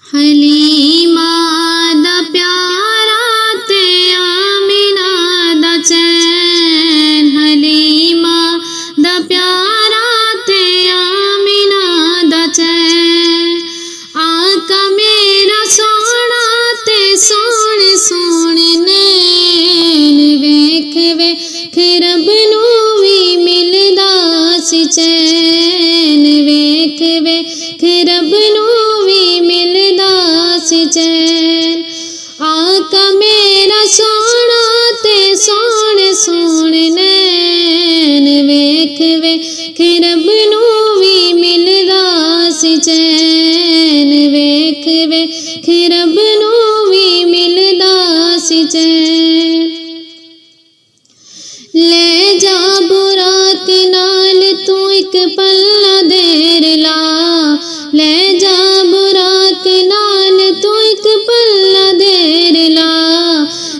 हलीमा दा प्यारा ते आमिना दा चैन, हलीमा दा प्यारा ते आमिना दा चैन। आका मेरा सोना ते सोने सोने नैन, वेख वेख रब नूं वी मिलदा सी चैन, वेख वेख रब नूं वी मिलदा सी चैन। आका मेरा सोना ते सोने सोने नैन, वेख वेख रब नूं वी मिलदा सी चैन, वेख वेख रब नूं वी मिलदा सी चैन। ले जा बुराक नाल तू एक पल्ला देर ला, ले जा बुराक नाल तू एक पल्ला देर ला।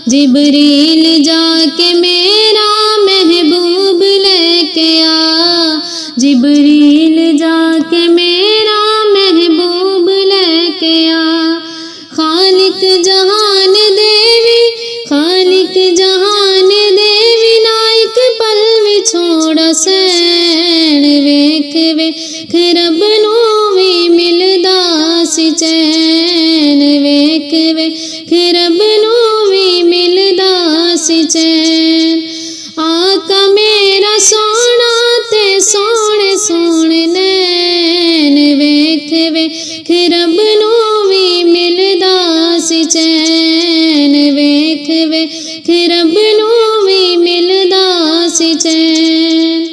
जिबरील जाके मेरा महबूब लेके आ, जिबरील जाके मेरा महबूब लेके आ। खालिक जहान देवी, खालिक जहान देवी नायक पल में छोड़ा सैन, वेख वेख रब नूं वी मिलदा सी चैन, वेख वेख रब नूं वी मिलदा सी चैन। आका मेरा सोना ते सोने सोने नैन, वेख वेख रब नूं वी मिलदा सी चैन, वेख वेख रब नूं वी मिलदा सी चैन।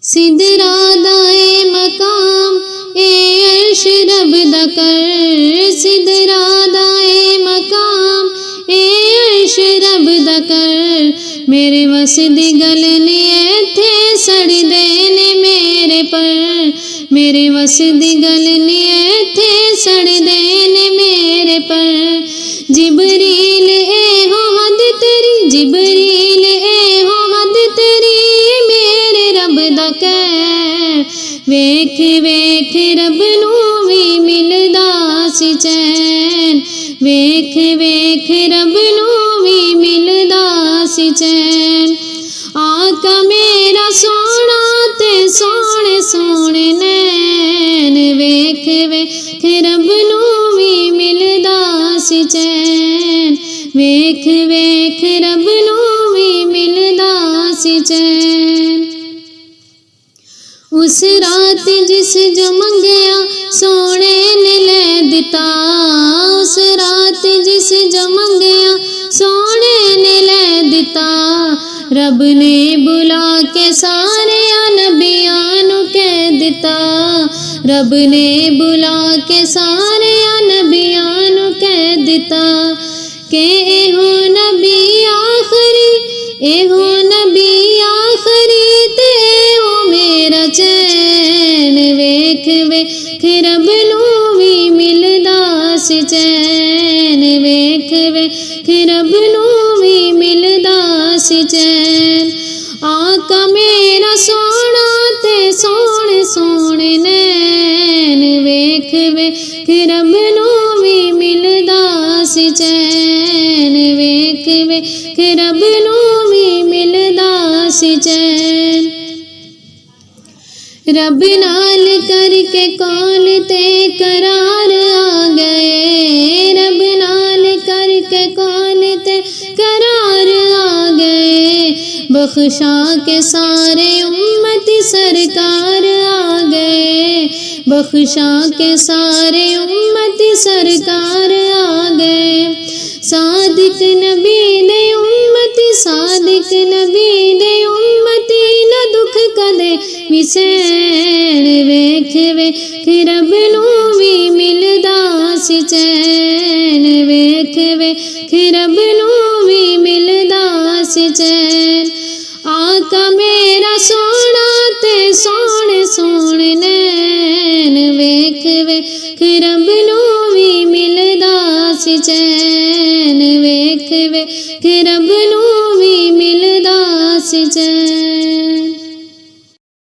सिदरा दा ए मकाम ए अर्श रब दा कर, सिदरा दा ए मकाम ए अर्श रब दा कर। मेरे वस दी गल नी इत्थे सड़दे ने मेरे पर, मेरे वस दी गल नी इत्थे सड़दे ने मेरे पर। जिबरील ए हो हद तेरी, जिबरील ए हो हद तेरी मेरे रब दा कहर। वेख वेख रब नूं वी मिलदा सी चैन, वेख वेख रब नूं वी मिलदा सी चैन। आका मेरा सोना ते सोने सोने नैन, वेख वेख रब नूं वी मिलदा सी चैन, वेख वेख रब नूं वी मिलदा सी चैन। उस रात जिस जो मंगया सोने ने ले दिता, उस रात जिस जो मंगया सोने ने ले दिता। रब ने बुला के सारे नबियां नूं कह दिता, रब ने बुला के सारे नबियां नूं कह दिता कि एहो नबी आखरी, एहो नबी आखरी ते ओ मेरा चैन। वेख वेख रब नूं वी मिलदा सी चैन, वेख वेख रब नूं वी मिलदा सी चैन। आका मेरा सोना ते सोने सोने नैन, वेख वेख रब नूं वी मिलदा सी चैन, वेख वेख रब नूं वी मिलदा सी चैन। रब नाल करके कौल ते करार आ गए, रब नाल करके कौल ते करार आ गए। बख्शा के सारे उम्मती सरकार आ गए, बख्शा के सारे उम्मती सरकार आ गए। सादिक नबी दे उम्मती, सादिक नबी दे उम्मती न दुख कदे विसैन। वेख वेख रब नूं वी मिलदा सी चैन, वेख वेख रब नूं वी मिलदा सी चैन। आका मेरा सोना ते सोने सोने नैन, वेख वेख रब नूं वी मिलदा सी चैन।